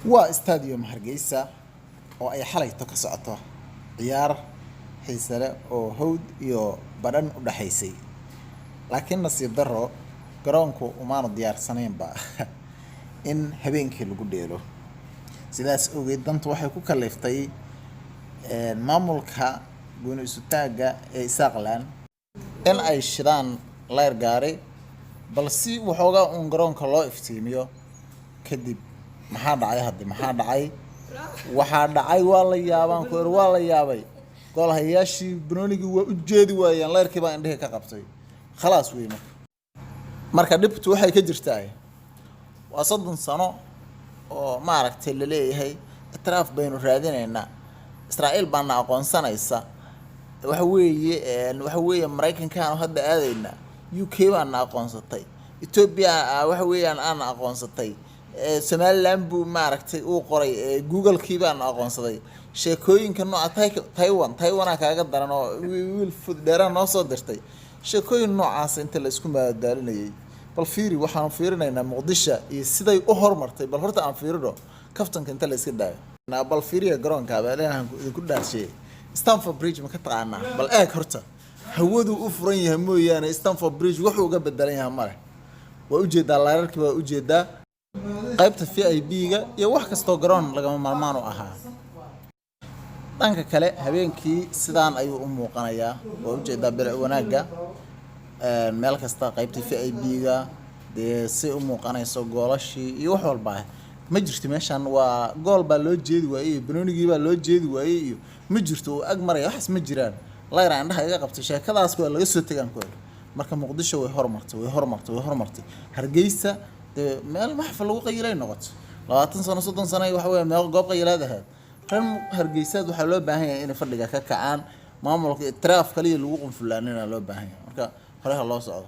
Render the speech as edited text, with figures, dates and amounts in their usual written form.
waa stadium Hargeysa oo ay xalayto ka socoto ciyaar xiiso leh oo hawd iyo badhan u dhaxaysay laakiin nasiib darro garoonku umaanu diyaarsanaynba in habeenkii lagu dheelo sidaas ogeyd dantu waxay ku kaliftay maamulka gooni isu taagga ee Isaaqland in ay shidaan leer gaari balse waxoogaa uun garoonka loo iftiimiyo kadib maxaa dhacay waa la yaabaan ku waa la yaabay goolahayaashii banoonigii waa u jeedi waayeen leerkii baa indhaha ka qabtay khalaas weey marka dhibtu waxay ka jirtaa waa 30 sano oo maaragtay la leeyahay itraaf baynu raadinaynaa Israa'iil baana aqoonsanaysa waxa weeye Mareykanka hadda aadayna UK baana aqoonsatay Ethiopia waxa weeyaan aan aqoonsatay Somaliland buu maaragtay uu qoray Google kii baan aqoonsaday sheekooyinka nooca Taiwan kaaga daran oo wiil fuddeera noo soo dirtay sheekooyin noocaas inta la isku maadaalinayay bal fiiri waxaan fiirinaynaa Muqdisho iyo siday u hormartay bal horta aan fiirino kaftanka inta la iska daayo bal fiiriya garoonka baan ku dhaarshay Stamford Bridge ma ka taqaanaa bal eeg horta hawadu u furan yahay mooyaane Stamford Bridge wuxuu uga bedelan yahay mare waa u jeedaa laararkii waa u jeedaa qaybta VIP-ga iyo wax kasto garoon laga maarmaan u ahaa dhanka kale habeenkii sidaan ayuu u muuqanayaa waa u jeedaa bilic wanaaga meel kasta qaybta VIP-ga si u muuqanayso goolashii iyo wax walba ma jirto meeshan waa gool baa loo jeedi waayay banoonigii baa loo jeedi waayay iyo ma jirto ag maray wax ma jiraan layra indhaha iga qabtay sheekadaas waa laga soo tagaan ku marka Muqdisho way hormartay Hargeysa meel maxfal lagu qaylay noqoto 20 sano 30 sano waxa weeye meel goob qaylaadaha tan Hargeysa waxa loo baahan yahay in fadhiga ka kacaan maamulka itraaf kaliya lagu qunfulaanina loo baahan yahay marka hore loo socdo